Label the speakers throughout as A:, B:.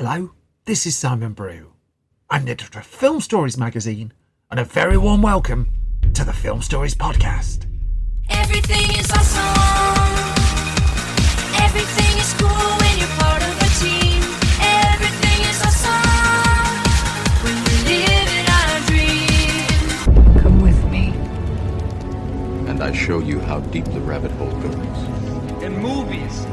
A: Hello, this is Simon Brew. I'm the editor of Film Stories magazine, and a very warm welcome to the Film Stories podcast.
B: Everything is awesome. Everything is cool when you're part of a team. Everything is awesome when we're living our dream.
C: Come with me.
D: And I show you how deep the rabbit hole goes.
E: And movies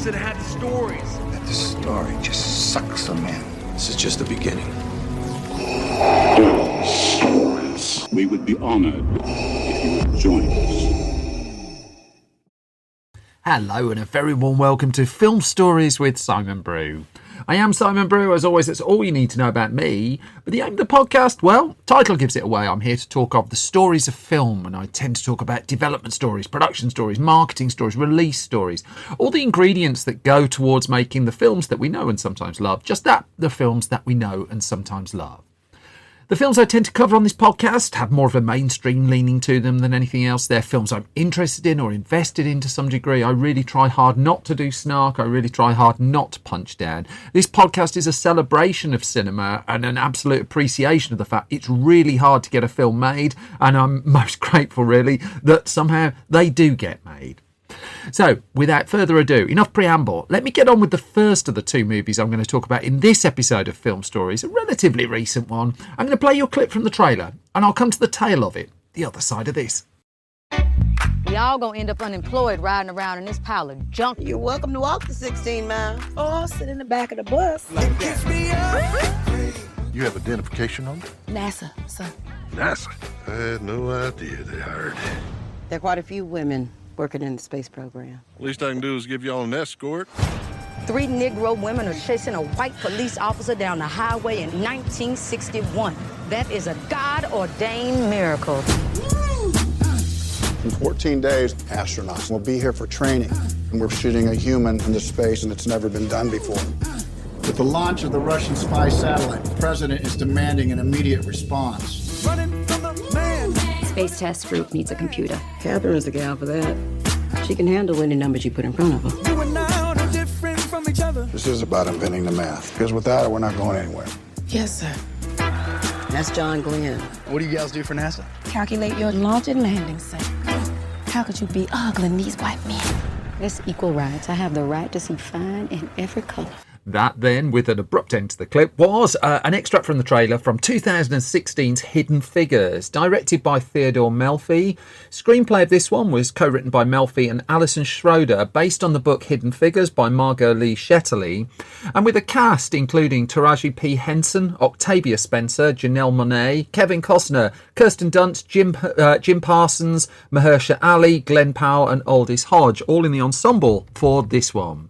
E: that had stories.
F: That the story just sucks them in.
D: This is just the beginning.
G: Stories. We would be honored if you would join us.
A: Hello and a very warm welcome to Film Stories with Simon Brew. I am Simon Brew. As always, that's all you need to know about me. But the aim of the podcast, well, title gives it away. I'm here to talk of the stories of film, and I tend to talk about development stories, production stories, marketing stories, release stories, all the ingredients that go towards making the films that we know and sometimes love. Just that, the films that we know and sometimes love. The films I tend to cover on this podcast have more of a mainstream leaning to them than anything else. They're films I'm interested in or invested in to some degree. I really try hard not to do snark. I really try hard not to punch down. This podcast is a celebration of cinema and an absolute appreciation of the fact it's really hard to get a film made. And I'm most grateful, really, that somehow they do get made. So, without further ado, enough preamble, let me get on with the first of the two movies I'm going to talk about in this episode of Film Stories, a relatively recent one. I'm going to play you a clip from the trailer, and I'll come to the tail of it, the other side of this.
H: We all gonna end up unemployed riding around in this pile of junk.
I: You're welcome to walk the 16 miles.
J: Or sit in the back of the bus.
F: You have identification number?
J: NASA, sir.
F: NASA? I had no idea they hired.
I: There are quite a few women working in the space program.
F: Least I can do is give y'all an escort.
H: 3 Negro women are chasing a white police officer down the highway in 1961. That is a God-ordained miracle.
K: In 14 days, astronauts will be here for training. And we're shooting a human into space, and it's never been done before.
L: With the launch of the Russian spy satellite, the president is demanding an immediate response.
J: Running from the man. Space test group needs a computer.
I: Catherine's the gal for that. She can handle any numbers you put in front of her.
J: You and I are different from each other.
K: This is about inventing the math, because without it, we're not going anywhere.
J: Yes, sir.
I: That's John Glenn.
L: What do you guys do for NASA?
J: Calculate your launch and landing site. How could you be ogling these white men?
H: It's equal rights. I have the right to see fine in every color.
A: That then, with an abrupt end to the clip, was an extract from the trailer from 2016's Hidden Figures, directed by Theodore Melfi. Screenplay of this one was co-written by Melfi and Alison Schroeder, based on the book Hidden Figures by Margot Lee Shetterly, and with a cast including Taraji P. Henson, Octavia Spencer, Janelle Monáe, Kevin Costner, Kirsten Dunst, Jim Parsons, Mahershala Ali, Glenn Powell and Aldis Hodge, all in the ensemble for this one.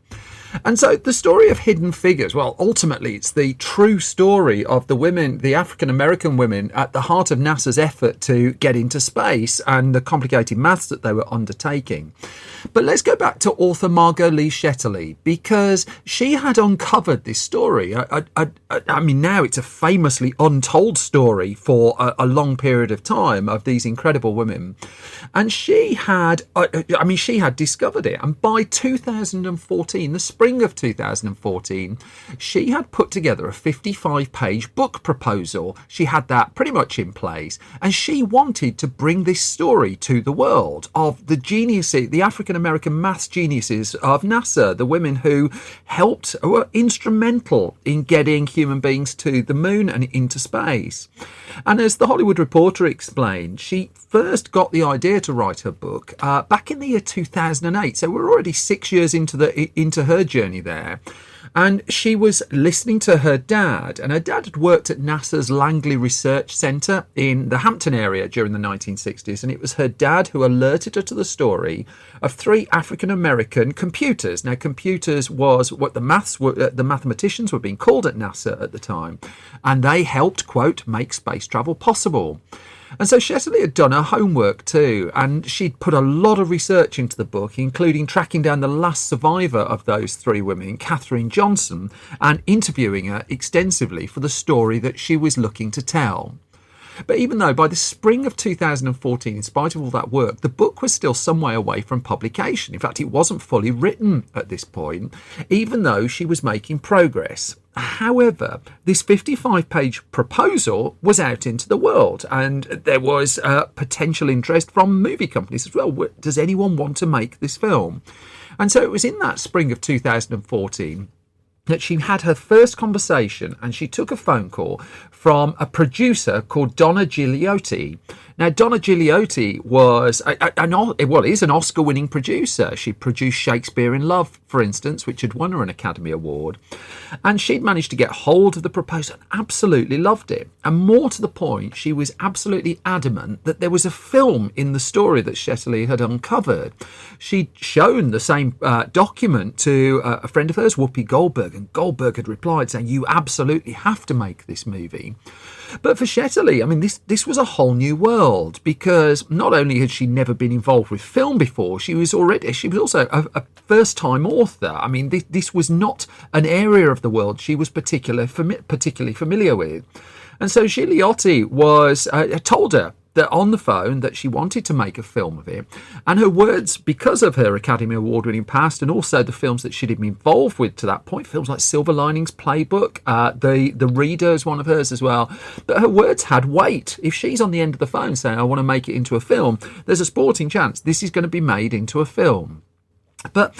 A: And so the story of Hidden Figures, well, ultimately it's the true story of the women, the African-American women at the heart of NASA's effort to get into space and the complicated maths that they were undertaking. But let's go back to author Margot Lee Shetterly, because she had uncovered this story. I mean, now it's a famously untold story for a long period of time of these incredible women. And she had discovered it. And by 2014, the spring of 2014, she had put together a 55-page book proposal. She had that pretty much in place. And she wanted to bring this story to the world of the geniuses, the African-American maths geniuses of NASA, the women who were instrumental in getting human beings to the moon and into space. And as the Hollywood Reporter explained, she first got the idea to write her book back in the year 2008. So we're already 6 years into her journey there. And she was listening to her dad, and her dad had worked at NASA's Langley Research Center in the Hampton area during the 1960s, and it was her dad who alerted her to the story of 3 African-American computers. Now, computers was what the mathematicians were being called at NASA at the time, and they helped, quote, make space travel possible. And so Shetterly had done her homework too, and she'd put a lot of research into the book, including tracking down the last survivor of those 3 women, Katherine Johnson, and interviewing her extensively for the story that she was looking to tell. But even though by the spring of 2014, in spite of all that work, the book was still some way away from publication. In fact, it wasn't fully written at this point, even though she was making progress. However, this 55-page proposal was out into the world, and there was potential interest from movie companies as well. Does anyone want to make this film? And so it was in that spring of 2014 that she had her first conversation, and she took a phone call from a producer called Donna Gigliotti. Now, Donna Gigliotti is an Oscar-winning producer. She produced Shakespeare in Love, for instance, which had won her an Academy Award. And she'd managed to get hold of the proposal and absolutely loved it. And more to the point, she was absolutely adamant that there was a film in the story that Shetterly had uncovered. She'd shown the same document to a friend of hers, Whoopi Goldberg, and Goldberg had replied saying, "You absolutely have to make this movie." But for Shetterly, I mean, this was a whole new world, because not only had she never been involved with film before, she was also a first-time author. I mean, this was not an area of the world she was particularly familiar with. And so Gigliotti told her that on the phone that she wanted to make a film of it, and her words, because of her Academy Award winning past and also the films that she'd been involved with to that point, films like Silver Linings Playbook, the Reader is one of hers as well, that her words had weight. If she's on the end of the phone saying, "I want to make it into a film," there's a sporting chance this is going to be made into a film. But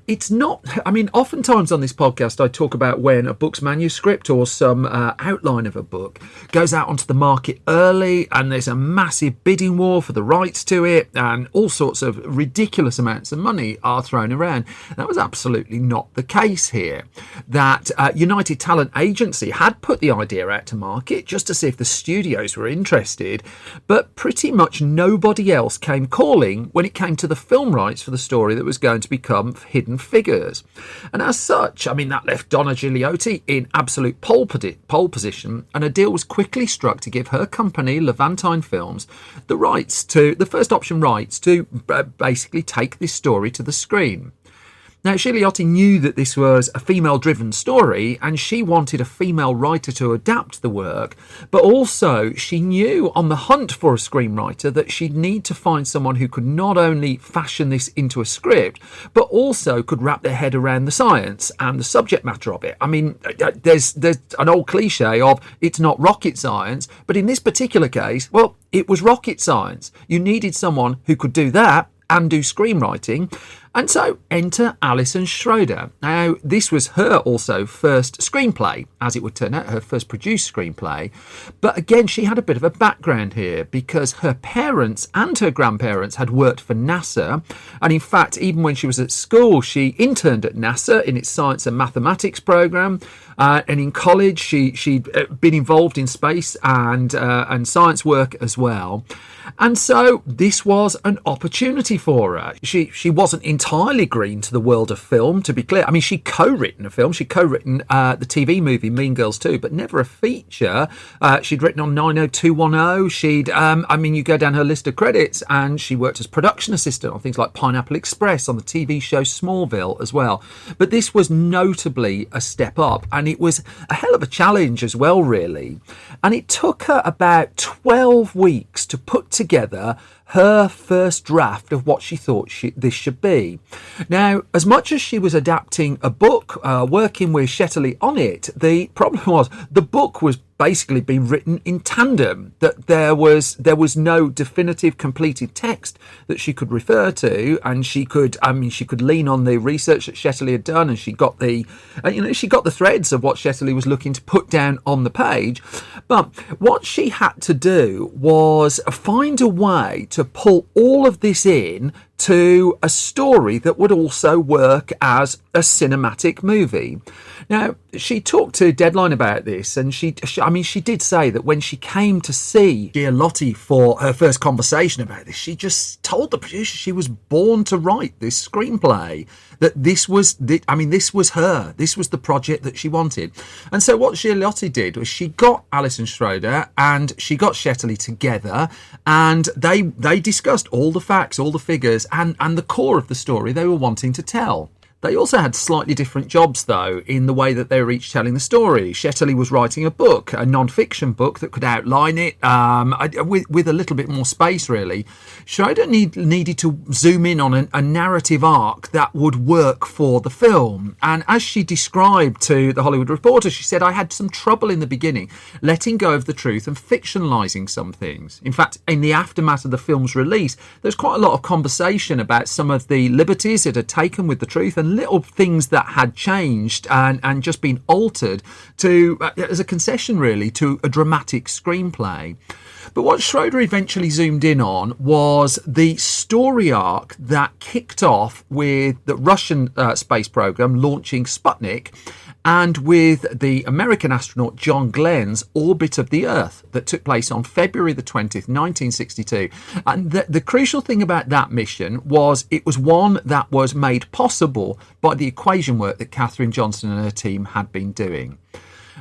A: it's not, I mean, oftentimes on this podcast, I talk about when a book's manuscript or some outline of a book goes out onto the market early, and there's a massive bidding war for the rights to it, and all sorts of ridiculous amounts of money are thrown around. That was absolutely not the case here. That United Talent Agency had put the idea out to market just to see if the studios were interested, but pretty much nobody else came calling when it came to the film rights for the story that was going to become Hidden Figures. And as such, I mean, that left Donna Gigliotti in absolute pole position, and a deal was quickly struck to give her company, Levantine Films, the first option rights to basically take this story to the screen. Now, Gigliotti knew that this was a female-driven story, and she wanted a female writer to adapt the work, but also she knew on the hunt for a screenwriter that she'd need to find someone who could not only fashion this into a script, but also could wrap their head around the science and the subject matter of it. I mean, there's an old cliche of it's not rocket science, but in this particular case, well, it was rocket science. You needed someone who could do that and do screenwriting. And so enter Alison Schroeder. Now, this was her also first screenplay, as it would turn out, her first produced screenplay. But again, she had a bit of a background here, because her parents and her grandparents had worked for NASA. And in fact, even when she was at school, she interned at NASA in its science and mathematics program. And in college, she'd been involved in space and science work as well. And so this was an opportunity for her. She wasn't entirely green to the world of film, to be clear. I mean, she'd co-written a film. She'd co-written the TV movie Mean Girls 2, but never a feature. She'd written on 90210. You go down her list of credits, and she worked as production assistant on things like Pineapple Express, on the TV show Smallville as well. But this was notably a step up, and it was a hell of a challenge as well, really. And it took her about 12 weeks to put together her first draft of what she thought this should be. Now, as much as she was adapting a book, working with Shetterly on it, the problem was the book was basically being written in tandem, that there was no definitive completed text that she could refer to, and she could lean on the research that Shetterly had done, and she got the threads of what Shetterly was looking to put down on the page. But what she had to do was find a way to pull all of this in to a story that would also work as a cinematic movie. Now, she talked to Deadline about this, and she did say that when she came to see Gigliotti for her first conversation about this, she just told the producer she was born to write this screenplay, that this was her. This was the project that she wanted. And so what Gigliotti did was she got Alison Schroeder and she got Shetterly together, and they discussed all the facts, all the figures, and the core of the story they were wanting to tell. They also had slightly different jobs, though, in the way that they were each telling the story. Shetterly was writing a book, a non-fiction book that could outline it with a little bit more space, really. Schroeder needed to zoom in on a narrative arc that would work for the film. And as she described to The Hollywood Reporter, she said, "I had some trouble in the beginning letting go of the truth and fictionalising some things." In fact, in the aftermath of the film's release, there's quite a lot of conversation about some of the liberties it had taken with the truth and little things that had changed and just been altered to as a concession, really, to a dramatic screenplay. But what Schroeder eventually zoomed in on was the story arc that kicked off with the Russian space program launching Sputnik, and with the American astronaut John Glenn's orbit of the Earth that took place on February the 20th, 1962. And the crucial thing about that mission was it was one that was made possible by the equation work that Katherine Johnson and her team had been doing.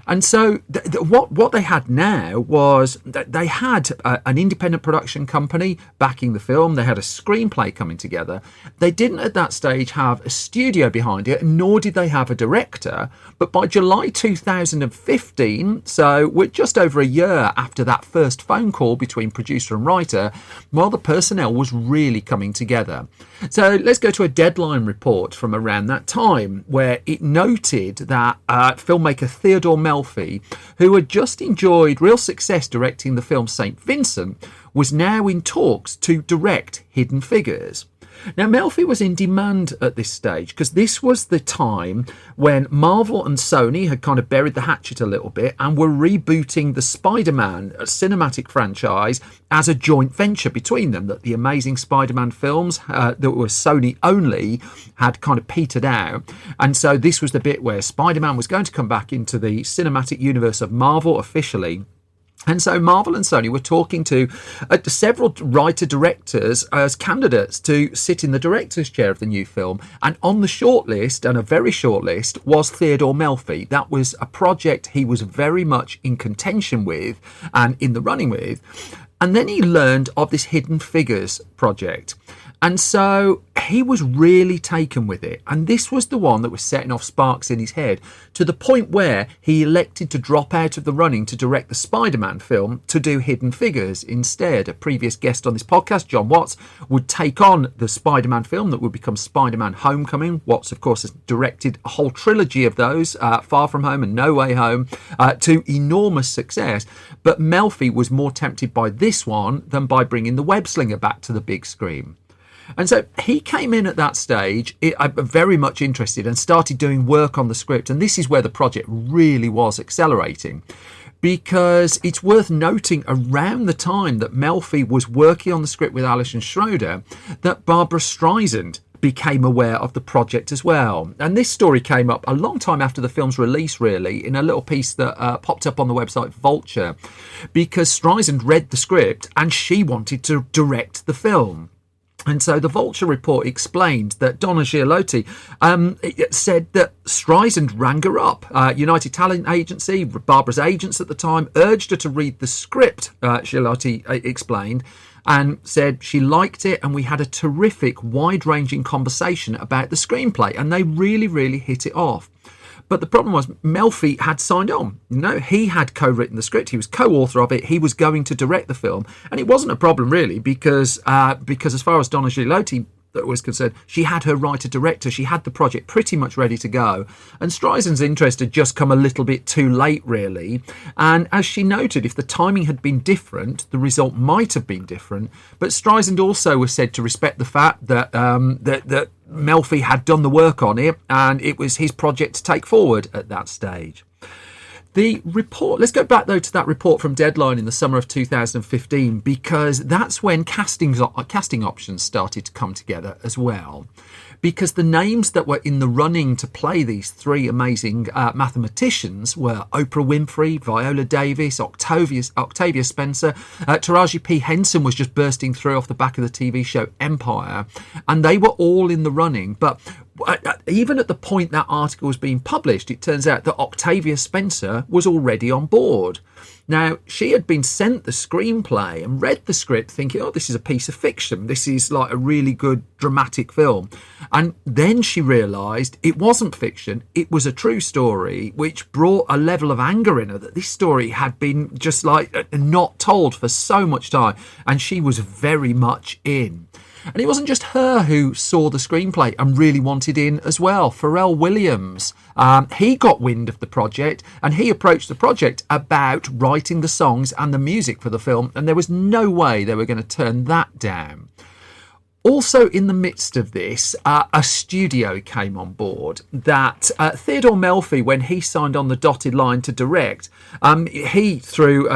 A: And so what they had now was that they had an independent production company backing the film. They had a screenplay coming together. They didn't at that stage have a studio behind it, nor did they have a director. But by July 2015, so we're just over a year after that first phone call between producer and writer, well, the personnel was really coming together. So let's go to a Deadline report from around that time, where it noted that filmmaker Theodore Melfi, who had just enjoyed real success directing the film St. Vincent, was now in talks to direct Hidden Figures. Now, Melfi was in demand at this stage because this was the time when Marvel and Sony had kind of buried the hatchet a little bit and were rebooting the Spider-Man cinematic franchise as a joint venture between them, that the Amazing Spider-Man films that were Sony only had kind of petered out. And so this was the bit where Spider-Man was going to come back into the cinematic universe of Marvel officially. And so Marvel and Sony were talking to several writer-directors as candidates to sit in the director's chair of the new film. And on the shortlist, and a very short list, was Theodore Melfi. That was a project he was very much in contention with and in the running with. And then he learned of this Hidden Figures project. And so he was really taken with it. And this was the one that was setting off sparks in his head, to the point where he elected to drop out of the running to direct the Spider-Man film to do Hidden Figures instead. A previous guest on this podcast, John Watts, would take on the Spider-Man film that would become Spider-Man Homecoming. Watts, of course, has directed a whole trilogy of those, Far From Home and No Way Home, to enormous success. But Melfi was more tempted by this one than by bringing the web slinger back to the big screen. And so he came in at that stage very much interested and started doing work on the script. And this is where the project really was accelerating, because it's worth noting around the time that Melfi was working on the script with Alison Schroeder that Barbra Streisand became aware of the project as well. And this story came up a long time after the film's release, really, in a little piece that popped up on the website Vulture, because Streisand read the script and she wanted to direct the film. And so the Vulture report explained that Donna Gialotti said that Streisand rang her up. United Talent Agency, Barbara's agents at the time, urged her to read the script, Gialotti explained, and said she liked it, and we had a terrific, wide-ranging conversation about the screenplay, and they really, really hit it off. But the problem was Melfi had signed on. He had co-written the script. He was co-author of it. He was going to direct the film. And it wasn't a problem, really, because as far as Donna Gialotti was concerned, she had her writer-director. She had the project pretty much ready to go. And Streisand's interest had just come a little bit too late, really. And as she noted, if the timing had been different, the result might have been different. But Streisand also was said to respect the fact that that Melfi had done the work on it, and it was his project to take forward at that stage. The report, let's go back though to that report from Deadline in the summer of 2015, because that's when casting options started to come together as well. Because the names that were in the running to play these three amazing mathematicians were Oprah Winfrey, Viola Davis, Octavia Spencer. Taraji P. Henson was just bursting through off the back of the TV show Empire, and they were all in the running. But even at the point that article was being published, it turns out that Octavia Spencer was already on board. Now, she had been sent the screenplay and read the script thinking, oh, this is a piece of fiction. This is like a really good dramatic film. And then she realised it wasn't fiction. It was a true story, which brought a level of anger in her that this story had been just like not told for so much time. And she was very much in. And it wasn't just her who saw the screenplay and really wanted in as well. Pharrell Williams, he got wind of the project and he approached the project about writing the songs and the music for the film. And there was no way they were going to turn that down. Also, in the midst of this, a studio came on board that Theodore Melfi, when he signed on the dotted line to direct, he, through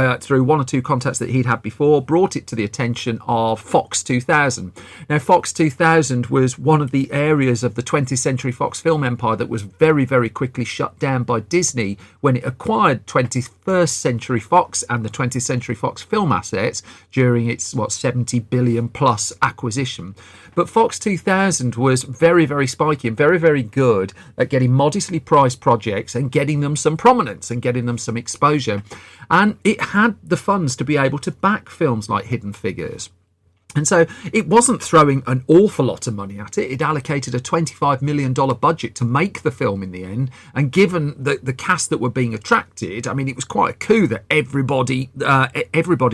A: one or two contacts that he'd had before, brought it to the attention of Fox 2000. Now, Fox 2000 was one of the areas of the 20th Century Fox film empire that was very, very quickly shut down by Disney when it acquired 21st Century Fox and the 20th Century Fox film assets during its, 70 billion plus acquisition. But Fox 2000 was very, very spiky and very, very good at getting modestly priced projects and getting them some prominence and getting them some exposure. And it had the funds to be able to back films like Hidden Figures. And so it wasn't throwing an awful lot of money at it. It allocated a $25 million budget to make the film in the end. And given the cast that were being attracted, I mean, it was quite a coup that everybody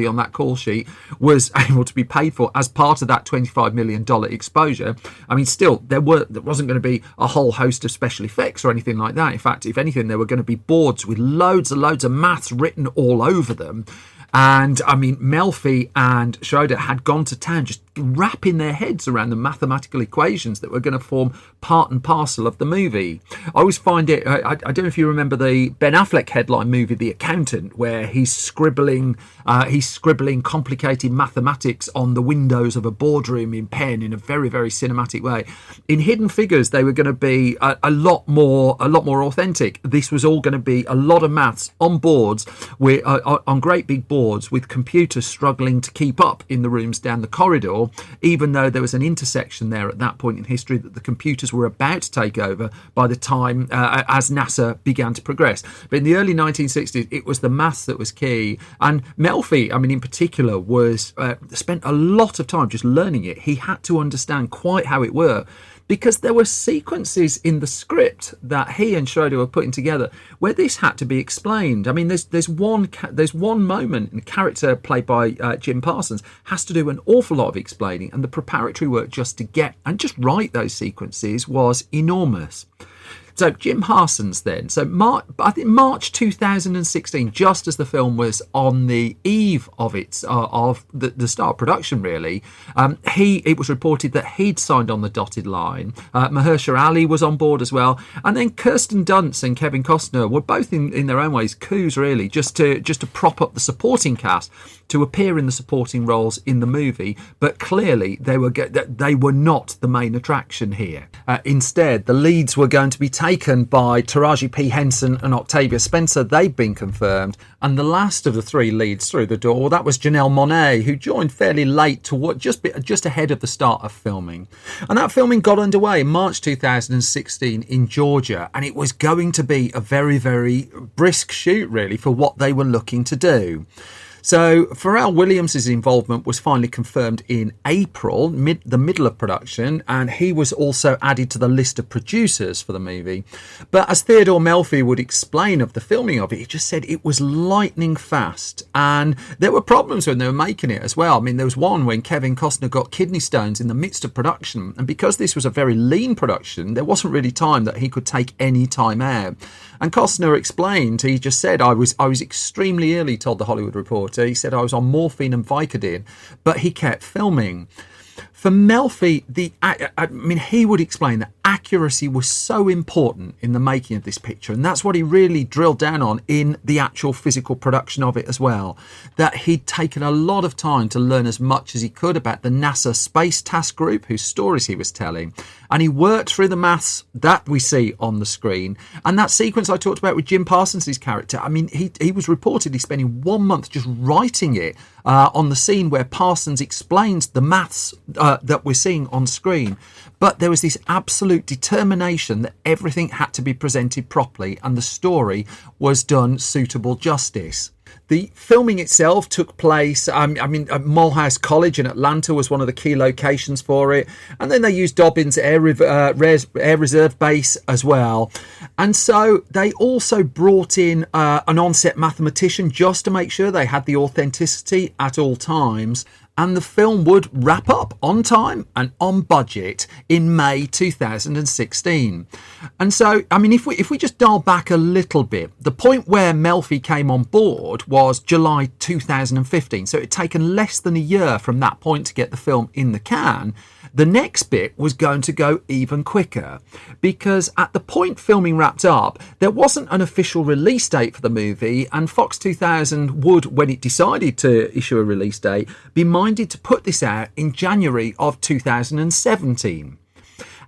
A: on that call sheet was able to be paid for as part of that $25 million exposure. I mean, still, there wasn't going to be a whole host of special effects or anything like that. In fact, if anything, there were going to be boards with loads and loads of maths written all over them. And I mean, Melfi and Schroeder had gone to town just wrapping their heads around the mathematical equations that were going to form part and parcel of the movie. I always find it, I don't know if you remember the Ben Affleck headline movie, The Accountant, where he's scribbling complicated mathematics on the windows of a boardroom in pen in a very, very cinematic way. In Hidden Figures, they were going to be a lot more authentic. This was all going to be a lot of maths on boards, on great big boards, with computers struggling to keep up in the rooms down the corridor, even though there was an intersection there at that point in history that the computers were about to take over by the time as NASA began to progress. But in the early 1960s, it was the maths that was key. And Melfi, I mean, in particular, was spent a lot of time just learning it. He had to understand quite how it worked, because there were sequences in the script that he and Schroeder were putting together where this had to be explained. I mean, there's one moment, and a character played by Jim Parsons has to do an awful lot of explaining, and the preparatory work just to get and just write those sequences was enormous. So Jim Parsons then, I think March 2016, just as the film was on the eve of the start of production, really, it was reported that he'd signed on the dotted line. Mahershala Ali was on board as well, and then Kirsten Dunst and Kevin Costner were both in their own ways coups, really, just to prop up the supporting cast to appear in the supporting roles in the movie. But clearly they were not the main attraction here. Instead, the leads were going to be taken by Taraji P. Henson and Octavia Spencer. They've been confirmed. And the last of the three leads through the door, that was Janelle Monáe, who joined fairly late, just ahead of the start of filming. And that filming got underway in March 2016 in Georgia. And it was going to be a very, very brisk shoot, really, for what they were looking to do. So Pharrell Williams' involvement was finally confirmed in April, the middle of production, and he was also added to the list of producers for the movie. But as Theodore Melfi would explain of the filming of it, he just said it was lightning fast, and there were problems when they were making it as well. I mean, there was one when Kevin Costner got kidney stones in the midst of production, and because this was a very lean production, there wasn't really time that he could take any time out. And Costner explained, he just said, I was extremely ill, he told The Hollywood Reporter. He said, I was on morphine and Vicodin, but he kept filming. For Melfi, he would explain that accuracy was so important in the making of this picture, and that's what he really drilled down on in the actual physical production of it as well, that he'd taken a lot of time to learn as much as he could about the NASA Space Task Group, whose stories he was telling, and he worked through the maths that we see on the screen. And that sequence I talked about with Jim Parsons' character, I mean, he was reportedly spending 1 month just writing it on the scene where Parsons explains the maths that we're seeing on screen. But there was this absolute determination that everything had to be presented properly and the story was done suitable justice. The filming itself took place, Mulhouse College in Atlanta was one of the key locations for it. And then they used Dobbins Air Reserve Base as well. And so they also brought in an on-set mathematician just to make sure they had the authenticity at all times. And the film would wrap up on time and on budget in May 2016. And so, if we just dial back a little bit, the point where Melfi came on board was July 2015. So it'd taken less than a year from that point to get the film in the can. The next bit was going to go even quicker because at the point filming wrapped up, there wasn't an official release date for the movie, and Fox 2000 would, when it decided to issue a release date, be minded to put this out in January of 2017.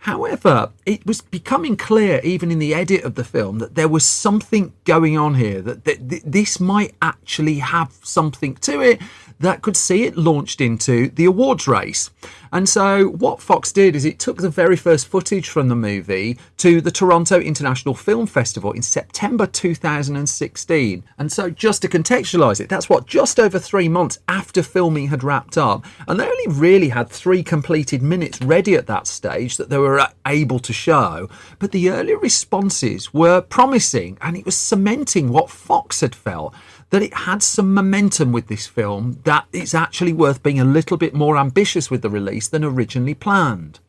A: However, it was becoming clear, even in the edit of the film, that there was something going on here, that this might actually have something to it that could see it launched into the awards race. And so what Fox did is it took the very first footage from the movie to the Toronto International Film Festival in September 2016. And so just to contextualise it, that's just over 3 months after filming had wrapped up. And they only really had 3 completed minutes ready at that stage that they were able to show. But the early responses were promising, and it was cementing what Fox had felt, that it had some momentum with this film, that it's actually worth being a little bit more ambitious with the release than originally planned.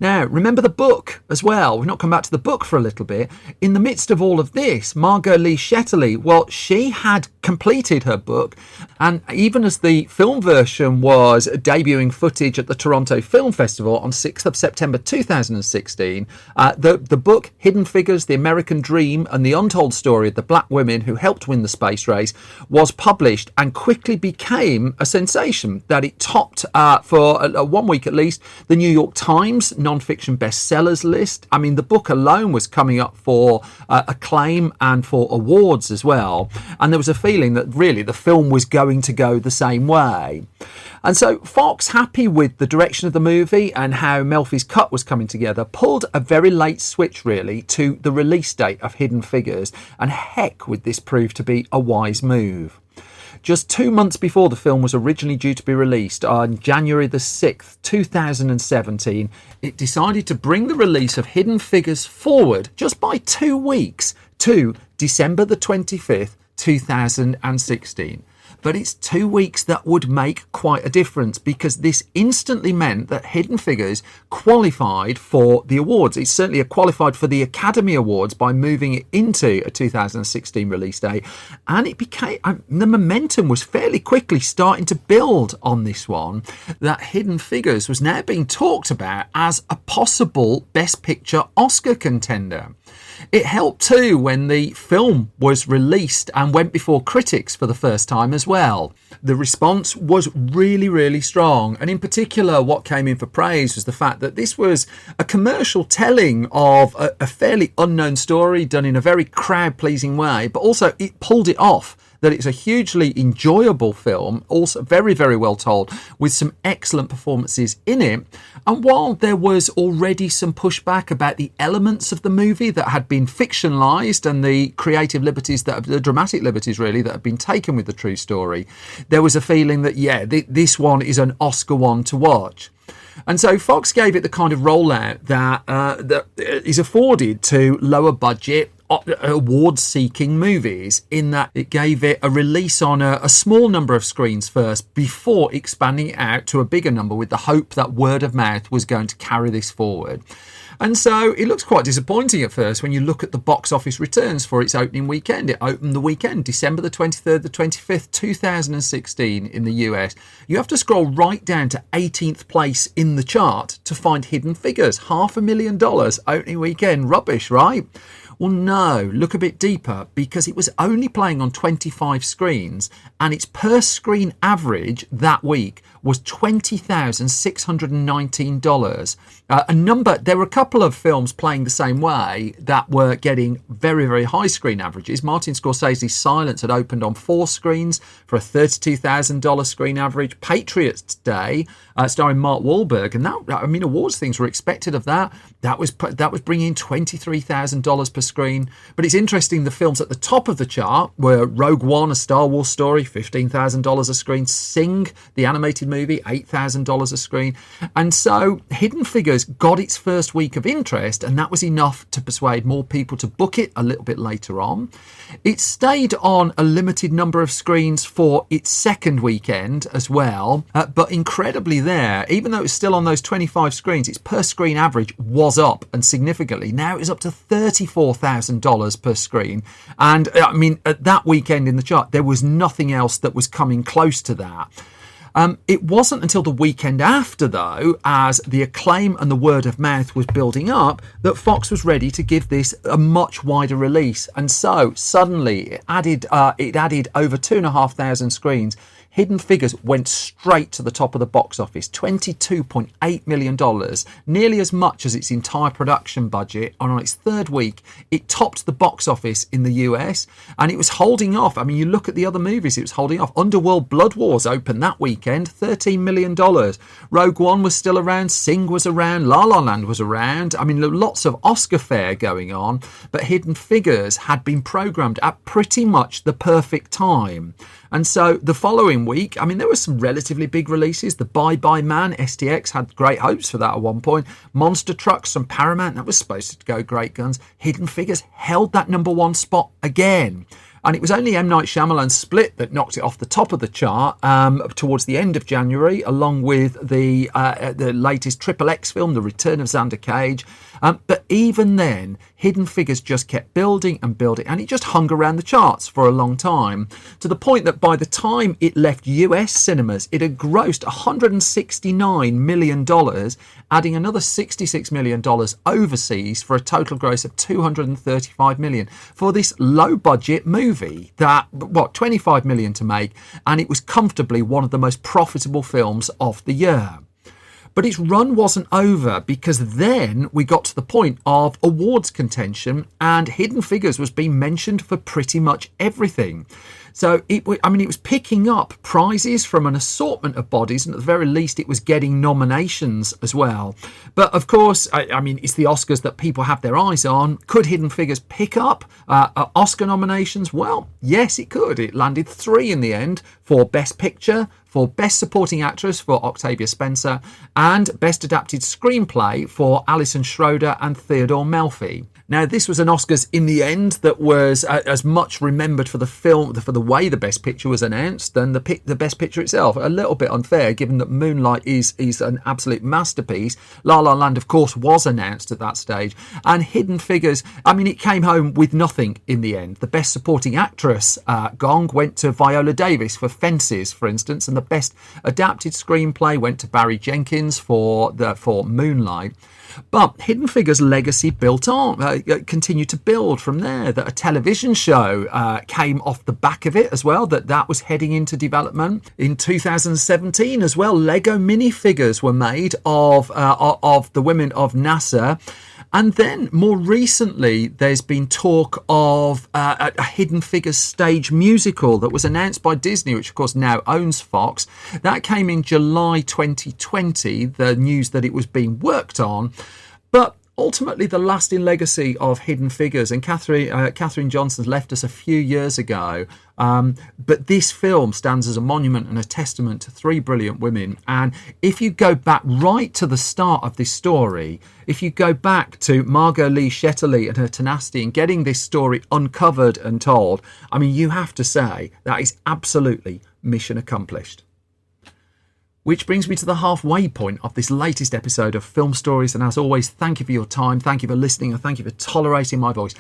A: Now, remember the book as well. We've not come back to the book for a little bit. In the midst of all of this, Margot Lee Shetterly, well, she had completed her book. And even as the film version was debuting footage at the Toronto Film Festival on 6th of September 2016, the book Hidden Figures, The American Dream and the Untold Story of the Black Women Who Helped Win the Space Race was published and quickly became a sensation, that it topped, for 1 week at least, the New York Times non-fiction bestsellers list. I mean, the book alone was coming up for acclaim and for awards as well. And there was a feeling that really the film was going to go the same way. And so Fox, happy with the direction of the movie and how Melfi's cut was coming together, pulled a very late switch really to the release date of Hidden Figures. And heck, would this prove to be a wise move. Just 2 months before the film was originally due to be released on January the 6th, 2017, it decided to bring the release of Hidden Figures forward just by 2 weeks to December the 25th, 2016. But it's 2 weeks that would make quite a difference, because this instantly meant that Hidden Figures qualified for the awards. It certainly qualified for the Academy Awards by moving it into a 2016 release date. And it became, the momentum was fairly quickly starting to build on this one, that Hidden Figures was now being talked about as a possible Best Picture Oscar contender. It helped too when the film was released and went before critics for the first time as well. The response was really, really strong. And in particular, what came in for praise was the fact that this was a commercial telling of a fairly unknown story done in a very crowd-pleasing way, but also it pulled it off. That it's a hugely enjoyable film, also very, very well told, with some excellent performances in it. And while there was already some pushback about the elements of the movie that had been fictionalised and the creative liberties, the dramatic liberties really, that had been taken with the true story, there was a feeling that, this one is an Oscar one to watch. And so Fox gave it the kind of rollout that is afforded to lower budget, award-seeking movies, in that it gave it a release on a small number of screens first before expanding it out to a bigger number, with the hope that word of mouth was going to carry this forward. And so it looks quite disappointing at first when you look at the box office returns for its opening weekend. It opened the weekend, December the 23rd, the 25th, 2016 in the US. You have to scroll right down to 18th place in the chart to find Hidden Figures. $500,000 opening weekend. Rubbish, right? Well, no, look a bit deeper, because it was only playing on 25 screens, and its per screen average that week was $20,619. There were a couple of films playing the same way that were getting very, very high screen averages. Martin Scorsese's Silence had opened on 4 screens for a $32,000 screen average. Patriots Day, starring Mark Wahlberg, and awards things were expected of that. That was bringing in $23,000 per screen. But it's interesting, the films at the top of the chart were Rogue One, a Star Wars story, $15,000 a screen. Sing, the animated movie, $8,000 a screen. And so Hidden Figures got its first week of interest, and that was enough to persuade more people to book it a little bit later on. It stayed on a limited number of screens for its second weekend as well, but incredibly there, even though it was still on those 25 screens, its per screen average was up, and significantly. Now it was up to $34,000 per screen. And at that weekend in the chart, there was nothing else that was coming close to that. It wasn't until the weekend after, though, as the acclaim and the word of mouth was building up, that Fox was ready to give this a much wider release. And so suddenly it added over 2,500 screens. Hidden Figures went straight to the top of the box office, $22.8 million, nearly as much as its entire production budget. And on its third week, it topped the box office in the US, and it was holding off. I mean, you look at the other movies, it was holding off. Underworld Blood Wars opened that weekend, $13 million. Rogue One was still around, Sing was around, La La Land was around. I mean, lots of Oscar fare going on, but Hidden Figures had been programmed at pretty much the perfect time. And so the following week, I mean, there were some relatively big releases. The Bye Bye Man, STX, had great hopes for that at one point. Monster Trucks from Paramount, that was supposed to go great guns. Hidden Figures held that number one spot again. And it was only M. Night Shyamalan's Split that knocked it off the top of the chart towards the end of January, along with the latest XXX film, The Return of Xander Cage. But even then, Hidden Figures just kept building and building, and it just hung around the charts for a long time, to the point that by the time it left US cinemas, it had grossed $169 million, adding another $66 million overseas, for a total gross of $235 million for this low-budget movie that, $25 million to make, and it was comfortably one of the most profitable films of the year. But its run wasn't over, because then we got to the point of awards contention, and Hidden Figures was being mentioned for pretty much everything. So it was picking up prizes from an assortment of bodies, and at the very least it was getting nominations as well. But of course, it's the Oscars that people have their eyes on. Could Hidden Figures pick up Oscar nominations? Well, yes, it could. It landed 3 in the end, for Best Picture, for Best Supporting Actress for Octavia Spencer, and Best Adapted Screenplay for Alison Schroeder and Theodore Melfi. Now, this was an Oscars in the end that was as much remembered for the film, for the way the Best Picture was announced, than the Best Picture itself. A little bit unfair, given that Moonlight is an absolute masterpiece. La La Land, of course, was announced at that stage. And Hidden Figures, it came home with nothing in the end. The Best Supporting Actress gong went to Viola Davis for Fences, for instance, and the Best Adapted Screenplay went to Barry Jenkins for Moonlight. But Hidden Figures' legacy built on, continued to build from there. That a television show came off the back of it as well, that was heading into development. In 2017 as well, Lego minifigures were made of the women of NASA. And then more recently, there's been talk of a Hidden Figures stage musical that was announced by Disney, which of course now owns Fox. That came in July 2020, the news that it was being worked on. But ultimately, the lasting legacy of Hidden Figures, and Katherine Johnson's left us a few years ago, but this film stands as a monument and a testament to 3 brilliant women. And if you go back right to the start of this story, if you go back to Margot Lee Shetterly and her tenacity in getting this story uncovered and told, you have to say that is absolutely mission accomplished. Which brings me to the halfway point of this latest episode of Film Stories. And as always, thank you for your time. Thank you for listening. And thank you for tolerating my voice.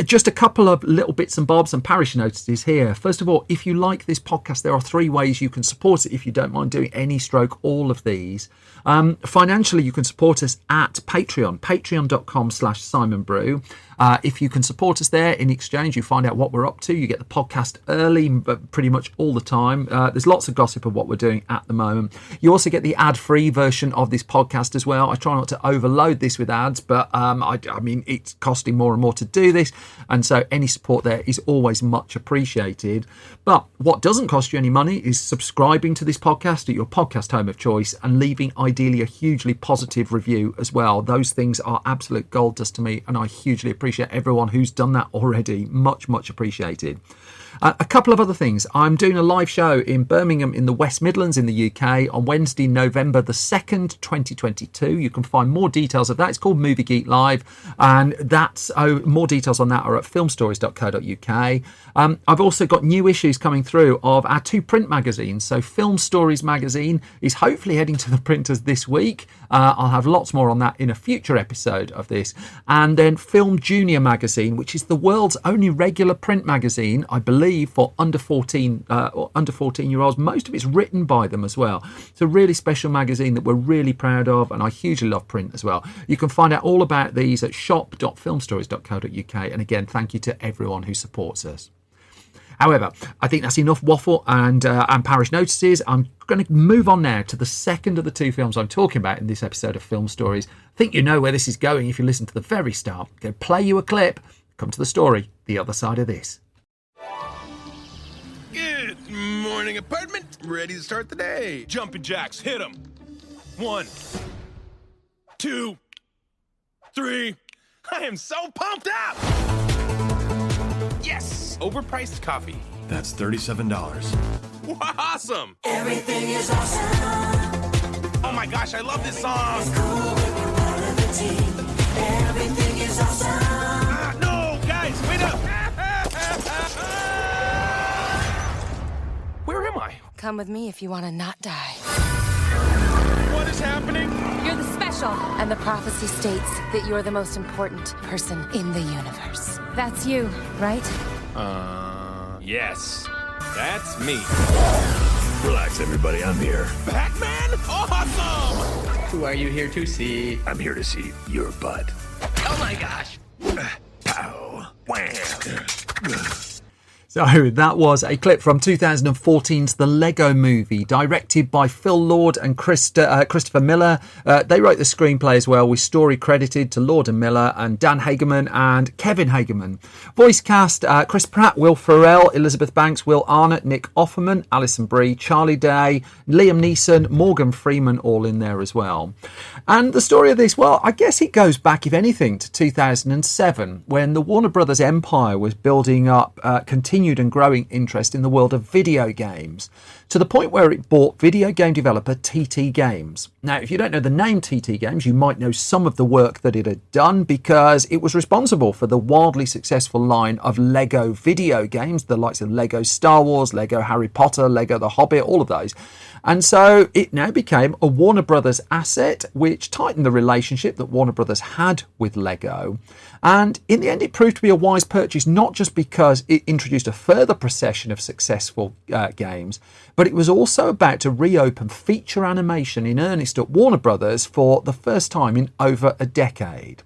A: Just a couple of little bits and bobs and parish notices here. First of all, if you like this podcast, there are 3 ways you can support it if you don't mind doing any stroke all of these. Financially, you can support us at Patreon, patreon.com/Simon Brew. If you can support us there, in exchange, you find out what we're up to. You get the podcast early, but pretty much all the time. There's lots of gossip of what we're doing at the moment. You also get the ad-free version of this podcast as well. I try not to overload this with ads, but I mean, it's costing more and more to do this. And so any support there is always much appreciated. But what doesn't cost you any money is subscribing to this podcast at your podcast home of choice and leaving ideally a hugely positive review as well. Those things are absolute gold dust to me, and I hugely appreciate everyone who's done that already. Much appreciated. A couple of other things. I'm doing a live show in Birmingham in the West Midlands in the UK on Wednesday, November the 2nd, 2022. You can find more details of that. It's called Movie Geek Live, and that's more details on that are at filmstories.co.uk. I've also got new issues coming through of our 2 print magazines. So Film Stories magazine is hopefully heading to the printers this week. I'll have lots more on that in a future episode of this. And then Film Junior magazine, which is the world's only regular print magazine, I believe, for under 14-year-olds. Most of it's written by them as well. It's a really special magazine that we're really proud of, and I hugely love print as well. You can find out all about these at shop.filmstories.co.uk. And again, thank you to everyone who supports us. However, I think that's enough waffle and parish notices. I'm going to move on now to the second of the 2 films I'm talking about in this episode of Film Stories. I think you know where this is going if you listen to the very start. I'm going to play you a clip, come to the story, the other side of this.
E: Good morning, apartment. Ready to start the day. Jumping jacks, hit them. 1, 2, 3. I am so pumped up. Yes, overpriced coffee.
C: That's $37.
E: Awesome.
B: Everything is awesome.
E: Oh my gosh, I love this song.
B: It's cool when you're part of the team. Everything is awesome.
E: No, guys, wait up. Where am I?
J: Come with me if you want to not die.
E: What is happening?
J: You're the special. And the prophecy states that you're the most important person in the universe. That's you, right?
E: Yes. That's me.
C: Relax, everybody. I'm here.
E: Batman? Awesome!
M: Who are you here to see?
C: I'm here to see your butt.
M: Oh my gosh!
C: Pow. Wham.
A: So that was a clip from 2014's The Lego Movie, directed by Phil Lord and Christopher Miller. They wrote the screenplay as well, with story credited to Lord and Miller and Dan Hageman and Kevin Hageman. Voice cast, Chris Pratt, Will Ferrell, Elizabeth Banks, Will Arnott, Nick Offerman, Alison Brie, Charlie Day, Liam Neeson, Morgan Freeman, all in there as well. And the story of this, well, I guess it goes back, if anything, to 2007, when the Warner Brothers empire was building up continued and growing interest in the world of video games, to the point where it bought video game developer TT Games. Now, if you don't know the name TT Games, you might know some of the work that it had done, because it was responsible for the wildly successful line of Lego video games, the likes of Lego Star Wars, Lego Harry Potter, Lego The Hobbit, all of those. And so it now became a Warner Brothers asset, which tightened the relationship that Warner Brothers had with Lego. And in the end, it proved to be a wise purchase, not just because it introduced a further procession of successful games, but it was also about to reopen feature animation in earnest at Warner Brothers for the first time in over a decade.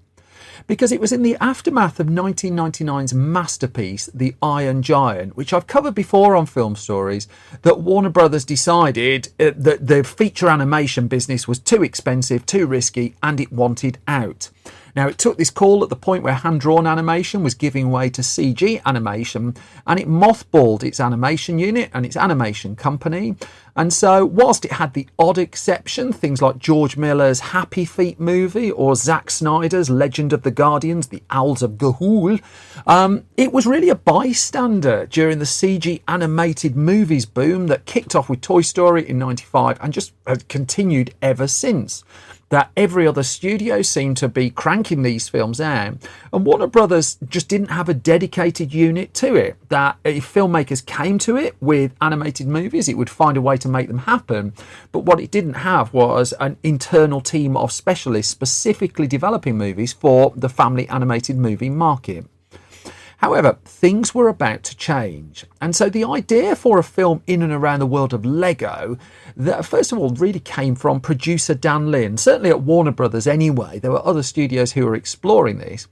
A: Because it was in the aftermath of 1999's masterpiece, The Iron Giant, which I've covered before on Film Stories, that Warner Brothers decided that the feature animation business was too expensive, too risky, and it wanted out. Now, it took this call at the point where hand-drawn animation was giving way to CG animation, and it mothballed its animation unit and its animation company. And so, whilst it had the odd exception, things like George Miller's Happy Feet movie or Zack Snyder's Legend of the Guardians, The Owls of Ga'Hoole, it was really a bystander during the CG animated movies boom that kicked off with Toy Story in '95 and just had continued ever since. That every other studio seemed to be cranking these films out, and Warner Brothers just didn't have a dedicated unit to it. That if filmmakers came to it with animated movies, it would find a way to make them happen. But what it didn't have was an internal team of specialists specifically developing movies for the family animated movie market. However, things were about to change. And so the idea for a film in and around the world of Lego, that first of all really came from producer Dan Lin, certainly at Warner Brothers anyway. There were other studios who were exploring this.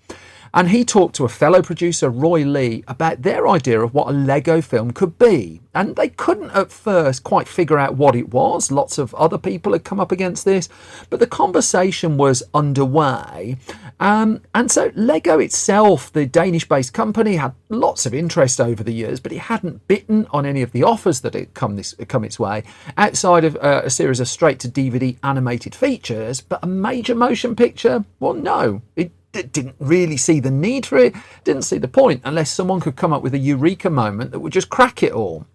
A: And he talked to a fellow producer, Roy Lee, about their idea of what a Lego film could be. And they couldn't at first quite figure out what it was. Lots of other people had come up against this, but the conversation was underway. And so Lego itself, the Danish-based company, had lots of interest over the years, but it hadn't bitten on any of the offers that had come its way, outside of a series of straight-to-DVD animated features. But a major motion picture, well, no, it didn't really see the need for it, didn't see the point, unless someone could come up with a eureka moment that would just crack it all.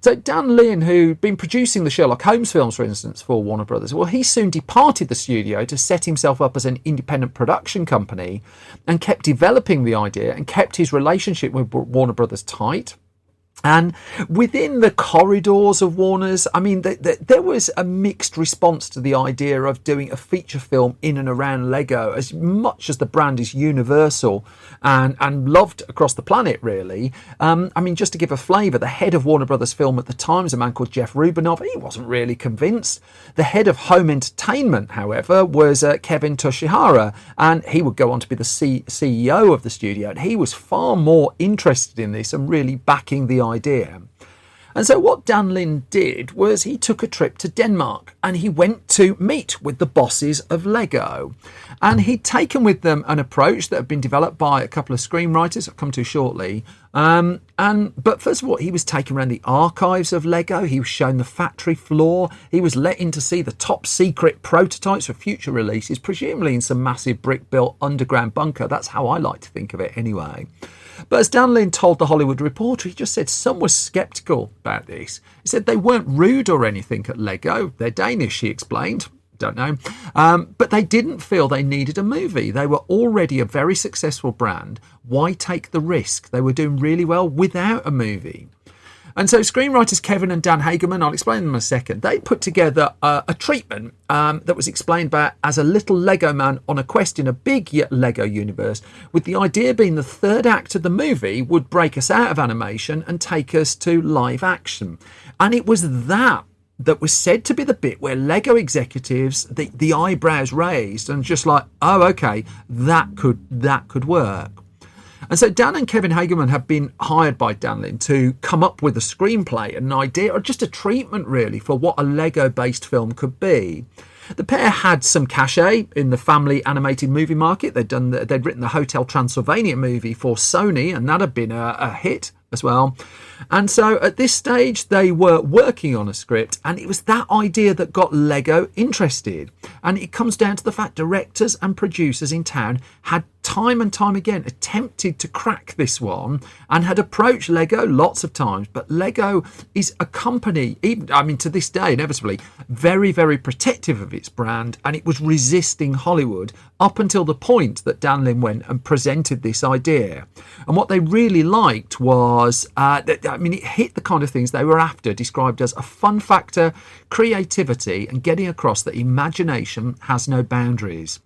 A: So Dan Lin, who'd been producing the Sherlock Holmes films, for instance, for Warner Brothers, well, he soon departed the studio to set himself up as an independent production company and kept developing the idea and kept his relationship with Warner Brothers tight. And within the corridors of Warner's, I mean, there was a mixed response to the idea of doing a feature film in and around Lego, as much as the brand is universal and loved across the planet, really. I mean, just to give a flavour, the head of Warner Brothers Film at the time was a man called Jeff Rubinov. He wasn't really convinced. The head of Home Entertainment, however, was Kevin Toshihara, and he would go on to be the CEO of the studio, and he was far more interested in this and really backing the idea. And so what Dan Lin did was he took a trip to Denmark and he went to meet with the bosses of Lego. And he'd taken with them an approach that had been developed by a couple of screenwriters I'll come to shortly. But first of all, he was taken around the archives of Lego. He was shown the factory floor. He was let in to see the top secret prototypes for future releases, presumably in some massive brick-built underground bunker. That's how I like to think of it anyway. But as Dan Lin told The Hollywood Reporter, he just said some were sceptical about this. He said they weren't rude or anything at Lego. They're Danish, he explained. Don't know. But they didn't feel they needed a movie. They were already a very successful brand. Why take the risk? They were doing really well without a movie. And so screenwriters Kevin and Dan Hageman, I'll explain them in a second, they put together a treatment that was explained by as a little Lego man on a quest in a big Lego universe, with the idea being the third act of the movie would break us out of animation and take us to live action. And it was that was said to be the bit where Lego executives, the eyebrows raised and just like, oh, okay, that could work. And so Dan and Kevin Hageman have been hired by Dan Lin to come up with a screenplay, an idea, or just a treatment really for what a Lego-based film could be. The pair had some cachet in the family animated movie market. They'd written the Hotel Transylvania movie for Sony, and that had been a hit as well. And so at this stage, they were working on a script, and it was that idea that got Lego interested. And it comes down to the fact directors and producers in town had time and time again attempted to crack this one and had approached Lego lots of times. But Lego is a company, even, I mean, to this day, inevitably, very, very protective of its brand, and it was resisting Hollywood up until the point that Dan Lin went and presented this idea. And what they really liked was, it hit the kind of things they were after, described as a fun factor, creativity, and getting across that imagination has no boundaries.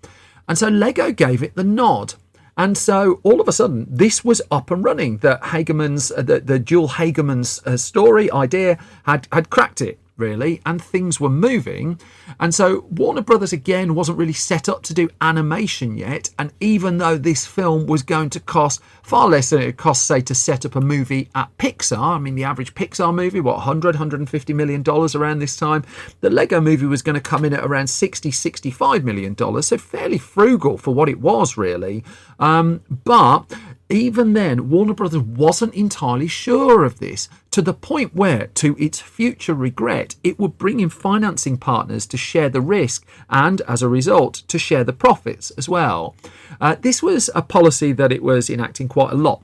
A: And so Lego gave it the nod. And so all of a sudden, this was up and running. The dual Hageman's story idea had cracked it, really, and things were moving. And so Warner Brothers, again, wasn't really set up to do animation yet. And even though this film was going to cost far less than it cost, say, to set up a movie at Pixar, I mean, the average Pixar movie, $150 million around this time, the Lego movie was going to come in at around $65 million, so fairly frugal for what it was, really. But even then, Warner Brothers wasn't entirely sure of this, to the point where, to its future regret, it would bring in financing partners to share the risk and, as a result, to share the profits as well. This was a policy that it was enacting quite a lot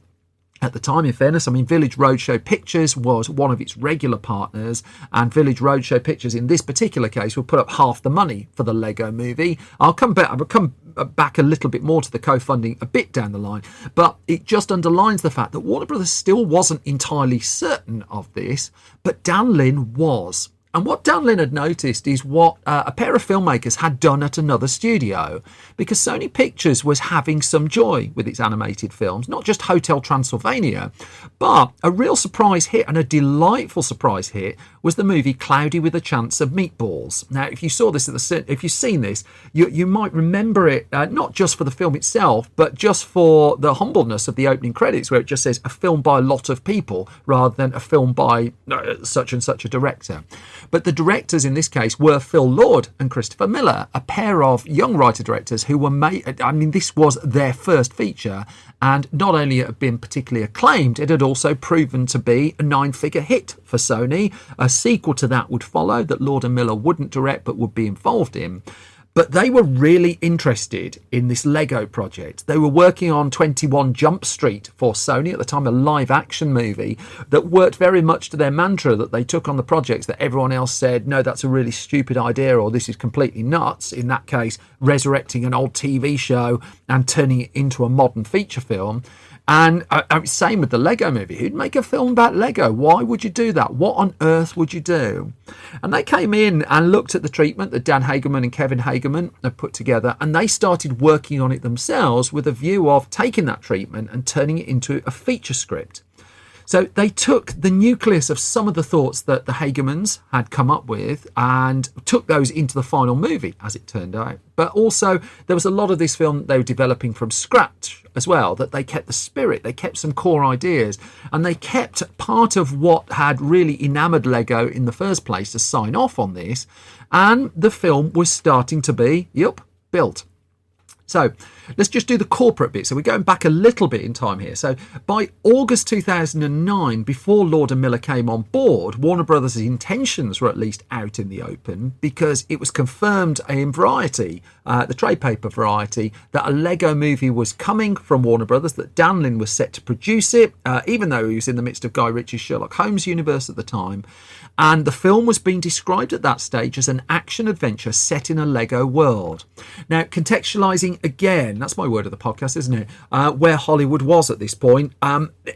A: at the time, in fairness. I mean, Village Roadshow Pictures was one of its regular partners, and Village Roadshow Pictures in this particular case would put up half the money for the Lego movie. I'll come back a little bit more to the co-funding a bit down the line, but it just underlines the fact that Warner Brothers still wasn't entirely certain of this, but Dan Lin was. And what Dan Lin had noticed is what a pair of filmmakers had done at another studio, because Sony Pictures was having some joy with its animated films, not just Hotel Transylvania, but a real surprise hit, and a delightful surprise hit, was the movie Cloudy with a Chance of Meatballs. Now, if you saw this if you've seen this, you might remember it not just for the film itself, but just for the humbleness of the opening credits, where it just says a film by a lot of people rather than a film by such and such a director. But the directors in this case were Phil Lord and Christopher Miller, a pair of young writer-directors who were this was their first feature, and not only it had been particularly acclaimed, it had also proven to be a 9-figure hit for Sony. A sequel to that would follow, that Lord and Miller wouldn't direct but would be involved in. But they were really interested in this Lego project. They were working on 21 Jump Street for Sony at the time, a live-action movie that worked very much to their mantra that they took on the projects that everyone else said, no, that's a really stupid idea, or this is completely nuts. In that case, resurrecting an old TV show and turning it into a modern feature film. And same with the Lego movie. Who'd make a film about Lego? Why would you do that? What on earth would you do? And they came in and looked at the treatment that Dan Hageman and Kevin Hageman had put together, and they started working on it themselves with a view of taking that treatment and turning it into a feature script. So they took the nucleus of some of the thoughts that the Hagemans had come up with and took those into the final movie, as it turned out. But also there was a lot of this film they were developing from scratch as well, that they kept the spirit, they kept some core ideas, and they kept part of what had really enamoured Lego in the first place to sign off on this. And the film was starting to be, built. So let's just do the corporate bit. So we're going back a little bit in time here. So by August 2009, before Lord and Miller came on board, Warner Brothers' intentions were at least out in the open, because it was confirmed in Variety, the trade paper Variety, that a Lego movie was coming from Warner Brothers, that Dan Lin was set to produce it, even though he was in the midst of Guy Ritchie's Sherlock Holmes universe at the time. And the film was being described at that stage as an action adventure set in a Lego world. Now, contextualising again, that's my word of the podcast, isn't it? Where Hollywood was at this point,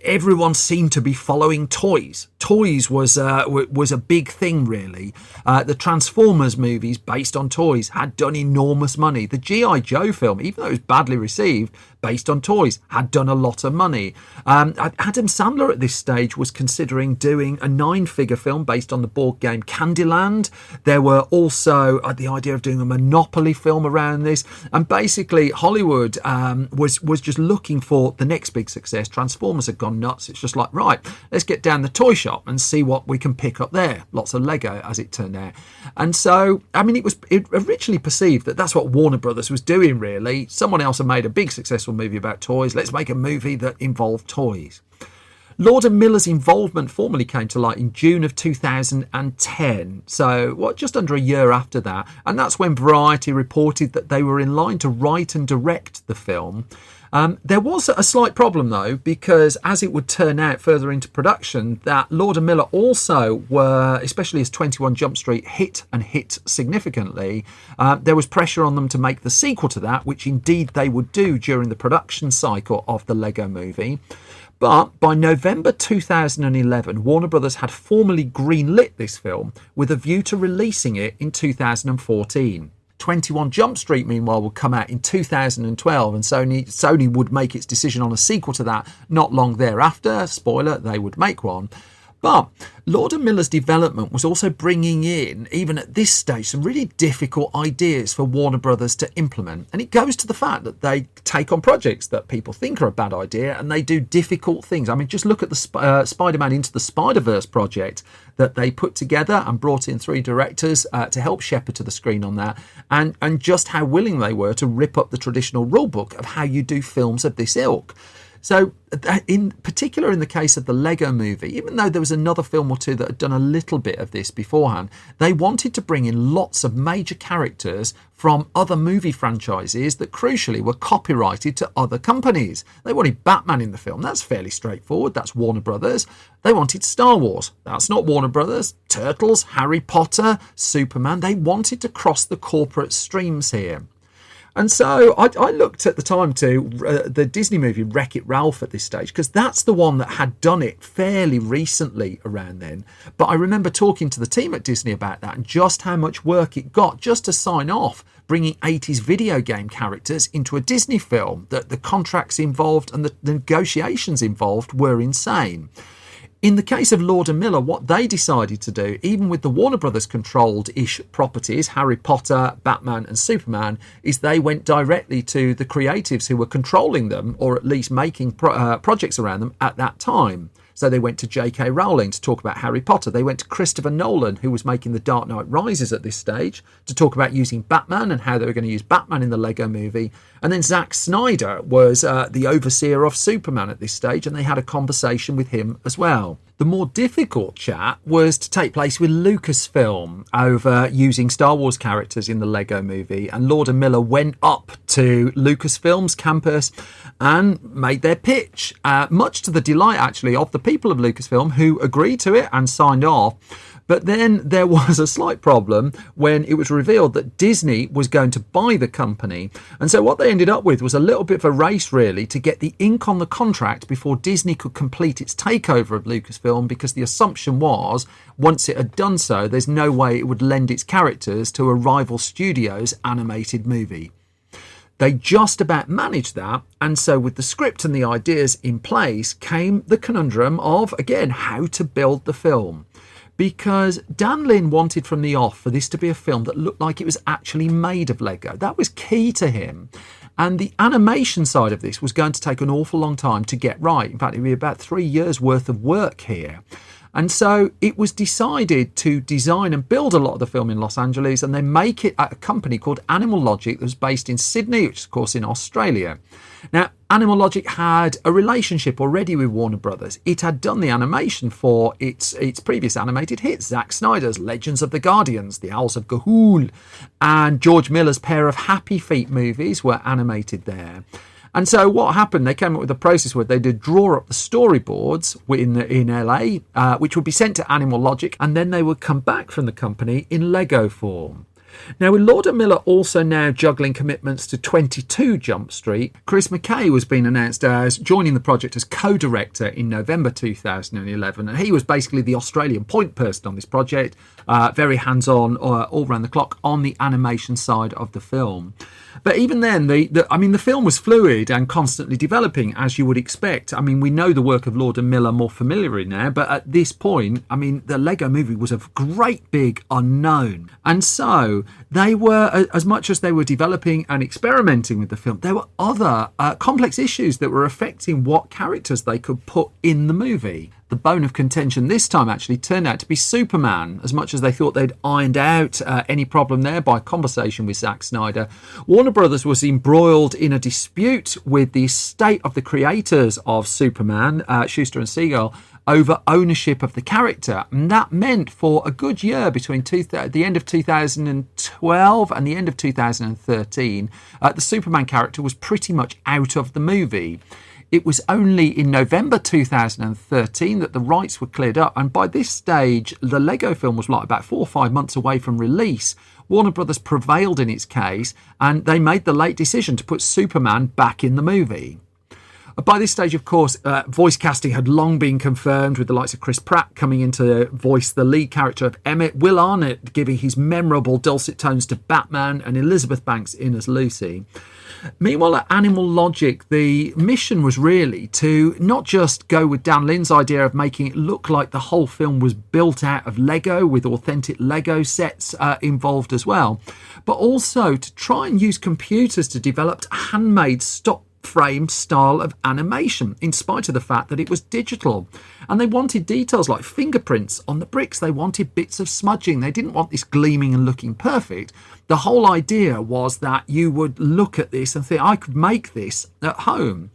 A: everyone seemed to be following toys. Toys was a big thing, really. The Transformers movies based on toys had done enormous money. The G.I. Joe film, even though it was badly received, based on toys, had done a lot of money. Adam Sandler at this stage was considering doing a 9-figure film based on the board game Candyland. There were also the idea of doing a Monopoly film around this. And basically, Hollywood was just looking for the next big success. Transformers had gone nuts. It's just like, right, let's get down the toy shop and see what we can pick up there. Lots of Lego, as it turned out. And so, it originally perceived that that's what Warner Brothers was doing, really. Someone else had made a big successful movie about toys. Let's make a movie that involved toys. Lord and Miller's involvement formally came to light in June of 2010, so just under a year after that, and that's when Variety reported that they were in line to write and direct the film. There was a slight problem, though, because as it would turn out further into production, that Lord and Miller also were, especially as 21 Jump Street hit significantly, there was pressure on them to make the sequel to that, which indeed they would do during the production cycle of the Lego movie. But by November 2011, Warner Brothers had formally greenlit this film with a view to releasing it in 2014. 21 Jump Street, meanwhile, would come out in 2012, and Sony would make its decision on a sequel to that not long thereafter. Spoiler, they would make one. But Lord and Miller's development was also bringing in, even at this stage, some really difficult ideas for Warner Brothers to implement. And it goes to the fact that they take on projects that people think are a bad idea and they do difficult things. Just look at the Spider-Man Into the Spider-Verse project that they put together and brought in 3 directors to help shepherd to the screen on that, and just how willing they were to rip up the traditional rulebook of how you do films of this ilk. So in particular, in the case of the Lego movie, even though there was another film or two that had done a little bit of this beforehand, they wanted to bring in lots of major characters from other movie franchises that crucially were copyrighted to other companies. They wanted Batman in the film. That's fairly straightforward. That's Warner Brothers. They wanted Star Wars. That's not Warner Brothers. Turtles, Harry Potter, Superman. They wanted to cross the corporate streams here. And so I looked at the time to the Disney movie Wreck-It Ralph at this stage, because that's the one that had done it fairly recently around then. But I remember talking to the team at Disney about that and just how much work it got just to sign off bringing 80s video game characters into a Disney film, that the contracts involved and the negotiations involved were insane. In the case of Lord & Miller, what they decided to do, even with the Warner Brothers controlled-ish properties, Harry Potter, Batman and Superman, is they went directly to the creatives who were controlling them, or at least making projects around them at that time. So they went to J.K. Rowling to talk about Harry Potter. They went to Christopher Nolan, who was making The Dark Knight Rises at this stage, to talk about using Batman and how they were going to use Batman in the Lego movie. And then Zack Snyder was the overseer of Superman at this stage, and they had a conversation with him as well. The more difficult chat was to take place with Lucasfilm over using Star Wars characters in the Lego movie, and Lord & Miller went up to Lucasfilm's campus and made their pitch, much to the delight actually of the people of Lucasfilm, who agreed to it and signed off. But then there was a slight problem when it was revealed that Disney was going to buy the company. And so what they ended up with was a little bit of a race, really, to get the ink on the contract before Disney could complete its takeover of Lucasfilm, because the assumption was, once it had done so, there's no way it would lend its characters to a rival studio's animated movie. They just about managed that, and so with the script and the ideas in place came the conundrum of, again, how to build the film. Because Dan Lin wanted from the off for this to be a film that looked like it was actually made of Lego. That was key to him. And the animation side of this was going to take an awful long time to get right. In fact, it would be about 3 years worth of work here. And so it was decided to design and build a lot of the film in Los Angeles, and then make it at a company called Animal Logic that was based in Sydney, which is of course in Australia. Now, Animal Logic had a relationship already with Warner Brothers. It had done the animation for its previous animated hits, Zack Snyder's Legends of the Guardians, The Owls of Ga'Hoole, and George Miller's pair of Happy Feet movies were animated there. And so what happened, they came up with a process where they did draw up the storyboards in LA, which would be sent to Animal Logic, and then they would come back from the company in Lego form. Now, with Lord & Miller also now juggling commitments to 22 Jump Street, Chris McKay was being announced as joining the project as co-director in November 2011, and he was basically the Australian point person on this project, very hands-on all around the clock on the animation side of the film. But even then, the film was fluid and constantly developing, as you would expect. I mean, we know the work of Lord & Miller more familiarly now, but at this point, I mean, the Lego movie was a great big unknown. And so they were, as much as they were developing and experimenting with the film, there were other complex issues that were affecting what characters they could put in the movie. The bone of contention this time actually turned out to be Superman. As much as they thought they'd ironed out any problem there by conversation with Zack Snyder, Warner Brothers was embroiled in a dispute with the estate of the creators of Superman, Schuster and Siegel, over ownership of the character. And that meant for a good year between the end of 2012 and the end of 2013, the Superman character was pretty much out of the movie. It was only in November 2013 that the rights were cleared up, and by this stage, the Lego film was like about 4 or 5 months away from release. Warner Brothers prevailed in its case, and they made the late decision to put Superman back in the movie. By this stage, of course, voice casting had long been confirmed, with the likes of Chris Pratt coming in to voice the lead character of Emmett, Will Arnett giving his memorable dulcet tones to Batman, and Elizabeth Banks in as Lucy. Meanwhile, at Animal Logic, the mission was really to not just go with Dan Lin's idea of making it look like the whole film was built out of Lego, with authentic Lego sets involved as well, but also to try and use computers to develop a handmade stop frame style of animation, in spite of the fact that it was digital. And they wanted details like fingerprints on the bricks. They wanted bits of smudging. They didn't want this gleaming and looking perfect. The whole idea was that you would look at this and think, I could make this at home.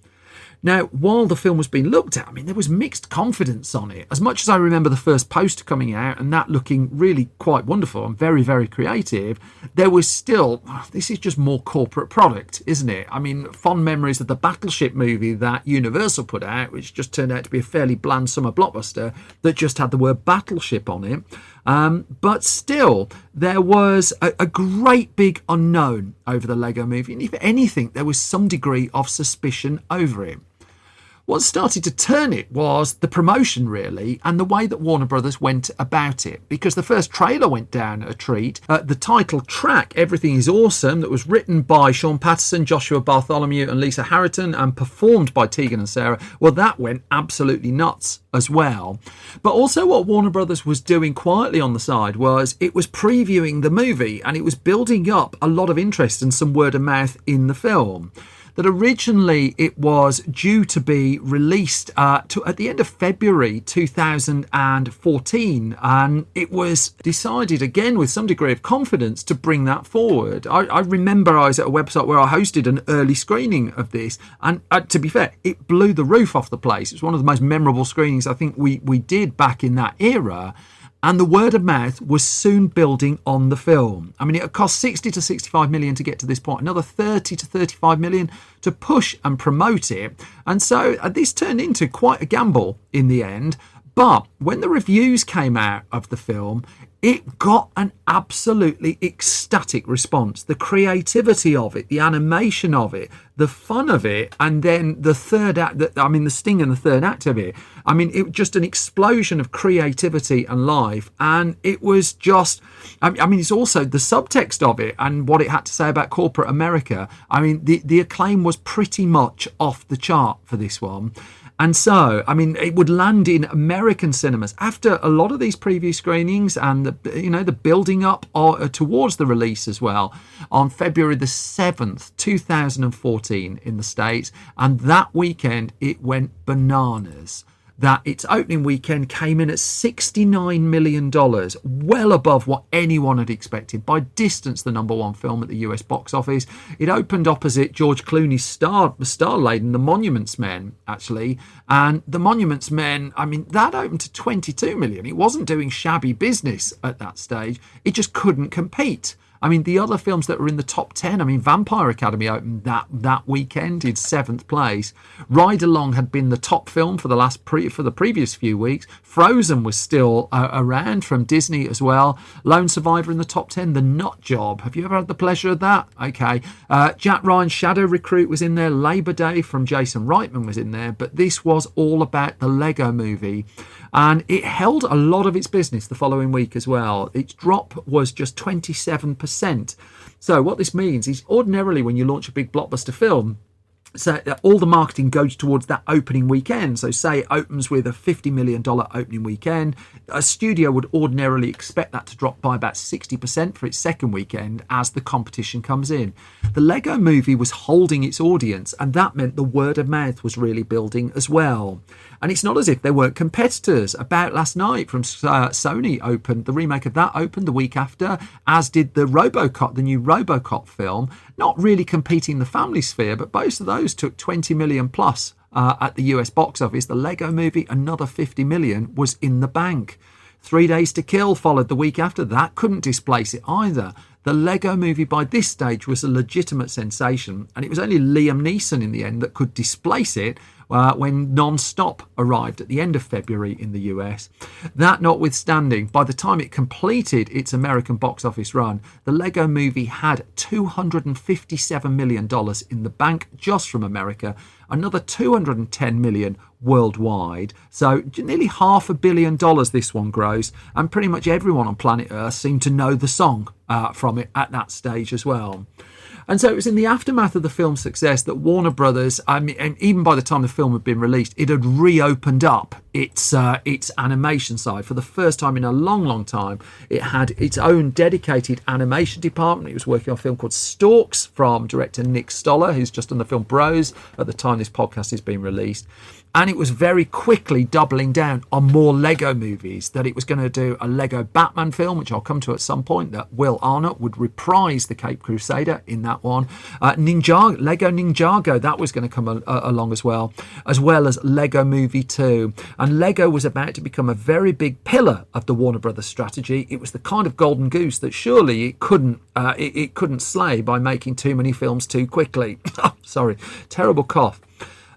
A: Now, while the film was being looked at, I mean, there was mixed confidence on it. As much as I remember the first poster coming out and that looking really quite wonderful and very, very creative, there was still, this is just more corporate product, isn't it? I mean, fond memories of the Battleship movie that Universal put out, which just turned out to be a fairly bland summer blockbuster that just had the word Battleship on it. But still, there was a great big unknown over the Lego Movie, and if anything, there was some degree of suspicion over it. What started to turn it was the promotion, really, and the way that Warner Brothers went about it. Because the first trailer went down a treat. The title track, Everything is Awesome, that was written by Sean Patterson, Joshua Bartholomew and Lisa Harrington and performed by Tegan and Sarah, well, that went absolutely nuts as well. But also what Warner Brothers was doing quietly on the side was it was previewing the movie, and it was building up a lot of interest and some word of mouth in the film. That originally it was due to be released at the end of February 2014, and it was decided again with some degree of confidence to bring that forward. I remember I was at a website where I hosted an early screening of this, and to be fair, it blew the roof off the place. It was one of the most memorable screenings I think we did back in that era. And the word of mouth was soon building on the film. I mean, it cost 60 to 65 million to get to this point, another 30 to 35 million to push and promote it. And so this turned into quite a gamble in the end. But when the reviews came out of the film, it got an absolutely ecstatic response. The creativity of it, the animation of it, the fun of it, and then the third act, the sting in the third act of it. I mean, it was just an explosion of creativity and life. And it was just, it's also the subtext of it and what it had to say about corporate America. I mean, the acclaim was pretty much off the chart for this one. And so, it would land in American cinemas after a lot of these preview screenings and the building up towards the release as well on February the 7th, 2014 in the States. And that weekend, it went bananas. That its opening weekend came in at $69 million, well above what anyone had expected. By distance, the number one film at the US box office. It opened opposite George Clooney's star-laden The Monuments Men, actually. And The Monuments Men, that opened to $22 million. It wasn't doing shabby business at that stage. It just couldn't compete. The other films that were in the top 10, Vampire Academy opened that weekend in 7th place. Ride Along had been the top film for the previous few weeks. Frozen was still around from Disney as well. Lone Survivor in the top 10. The Nut Job. Have you ever had the pleasure of that? Okay. Jack Ryan's Shadow Recruit was in there. Labor Day from Jason Reitman was in there. But this was all about the Lego Movie. And it held a lot of its business the following week as well. Its drop was just 27%. So what this means is ordinarily when you launch a big blockbuster film, so all the marketing goes towards that opening weekend. So say it opens with a $50 million opening weekend. A studio would ordinarily expect that to drop by about 60% for its second weekend as the competition comes in. The Lego Movie was holding its audience, and that meant the word of mouth was really building as well. And it's not as if there weren't competitors. About Last Night from Sony opened, the remake of that opened the week after, as did the new RoboCop film. Not really competing in the family sphere, but both of those took 20 million plus at the US box office. The Lego Movie, another 50 million, was in the bank. 3 Days to Kill followed the week after. That couldn't displace it either. The Lego Movie by this stage was a legitimate sensation, and it was only Liam Neeson in the end that could displace it when Non-Stop arrived at the end of February in the US. That notwithstanding, by the time it completed its American box office run, the Lego Movie had $257 million in the bank just from America, another $210 million worldwide. So nearly $500 million this one grows, and pretty much everyone on planet Earth seemed to know the song from it at that stage as well. And so it was in the aftermath of the film's success that Warner Brothers, and even by the time the film had been released, it had reopened up its animation side. For the first time in a long, long time, it had its own dedicated animation department. It was working on a film called Storks from director Nick Stoller, who's just on the film Bros at the time this podcast is being released. And it was very quickly doubling down on more Lego movies, that it was going to do a Lego Batman film, which I'll come to at some point, that Will Arnott would reprise the Cape Crusader in that one. Lego Ninjago, that was going to come along as well as Lego Movie 2. And Lego was about to become a very big pillar of the Warner Brothers strategy. It was the kind of golden goose that surely it couldn't slay by making too many films too quickly. Sorry, terrible cough.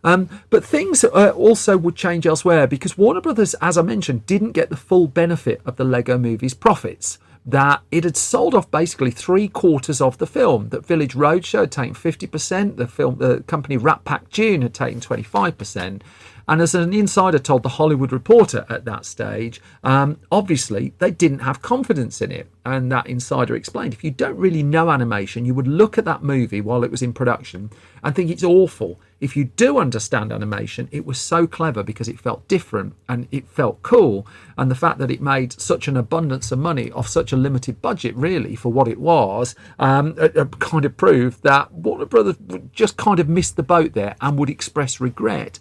A: But things also would change elsewhere because Warner Brothers, as I mentioned, didn't get the full benefit of the Lego Movie's profits. That it had sold off basically 3/4 of the film. That Village Roadshow had taken 50%. The company Rat Pack June had taken 25%. And as an insider told the Hollywood Reporter at that stage, obviously they didn't have confidence in it. And that insider explained, if you don't really know animation, you would look at that movie while it was in production and think it's awful. If you do understand animation, it was so clever because it felt different and it felt cool. And the fact that it made such an abundance of money off such a limited budget, really, for what it was, kind of proved that Warner Brothers just kind of missed the boat there and would express regret,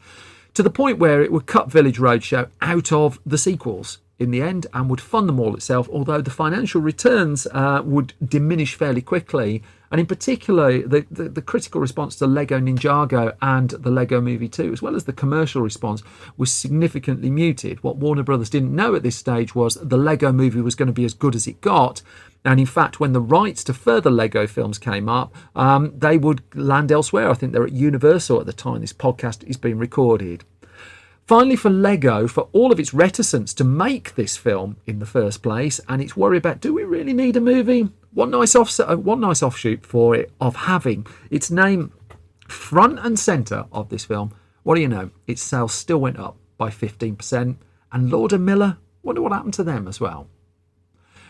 A: to the point where it would cut Village Roadshow out of the sequels in the end and would fund them all itself, although the financial returns would diminish fairly quickly. And in particular, the critical response to Lego Ninjago and the Lego Movie 2, as well as the commercial response, was significantly muted. What Warner Brothers didn't know at this stage was the Lego Movie was going to be as good as it got. And in fact, when the rights to further Lego films came up, they would land elsewhere. I think they're at Universal at the time this podcast is being recorded. Finally, for Lego, for all of its reticence to make this film in the first place and its worry about, do we really need a movie? One nice offshoot for it of having its name front and centre of this film. What do you know? Its sales still went up by 15%. And Lord and Miller, wonder what happened to them as well.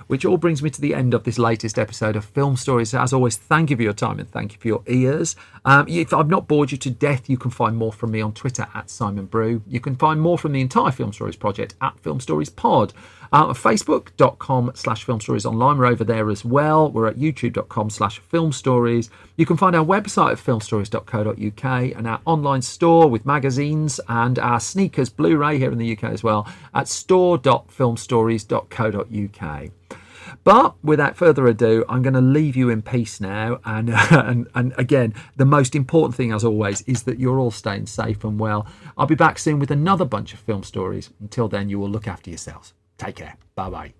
A: Which all brings me to the end of this latest episode of Film Stories. As always, thank you for your time and thank you for your ears. If I've not bored you to death, you can find more from me on Twitter at Simon Brew. You can find more from the entire Film Stories project at Film Stories Pod. Facebook.com/Film Stories Online. We're over there as well. We're at YouTube.com/Film Stories. You can find our website at filmstories.co.uk and our online store with magazines and our sneakers Blu-ray here in the UK as well at store.filmstories.co.uk. But without further ado, I'm going to leave you in peace now. And again, the most important thing, as always, is that you're all staying safe and well. I'll be back soon with another bunch of film stories. Until then, you will look after yourselves. Take care. Bye-bye.